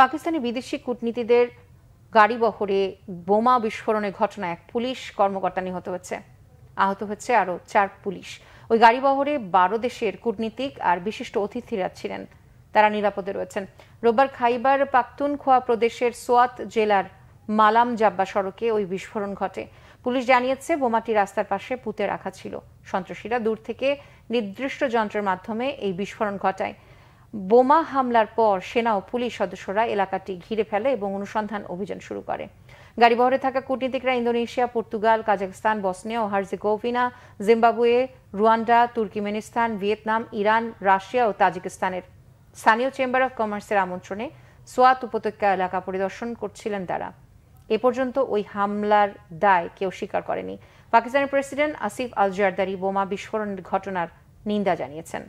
পাকিস্তানি বিদেশি কূটনীতিকদের গাড়িবহরে বোমা বিস্ফোরণের ঘটনায় এক পুলিশ কর্মকর্তা নিহত হয়েছে। আহত হচ্ছে আরও 4 পুলিশ। ওই গাড়িবহরে 12 দেশের কূটনীতিক আর বিশিষ্ট অতিথিরা ছিলেন। তারা নিরাপদে রয়েছেন। রোববার খাইবার পাখতুনখোয়া প্রদেশের সোয়াত জেলার মালাম জাব্বা সড়কে ওই বিস্ফোরণ ঘটে। পুলিশ জানিয়েছে বোমাটি রাস্তার পাশে পুঁতে রাখা ছিল। সন্ত্রাসীরা দূর থেকে নির্দিষ্ট যন্ত্রের মাধ্যমে এই বিস্ফোরণ ঘটায়। বোমা হামলার পর সেনা ও পুলিশ সদস্যরা এলাকাটি ঘিরে ফেলে এবং অনুসন্ধান অভিযান শুরু করে। গাড়িবহরে থাকা কূটনীতিকরা ইন্দোনেশিয়া, পর্তুগাল, কাজাখস্তান, বসনিয়া ও Herzegovina, Zimbabwe, Rwanda, Turkmenistan, Vietnam, Iran, Russia ও তাজিকিস্তানের। স্থানীয় চেম্বার অব কমার্সের আমন্ত্রণে সোয়াত উপত্যকা এলাকা পরিদর্শন করছিলেন তারা। এ পর্যন্ত ওই হামলার দায় কেউ স্বীকার করেনি। পাকিস্তানের প্রেসিডেন্ট আসিফ আল জারদারি বোমা বিস্ফোরণের ঘটনার নিন্দা জানিয়েছেন।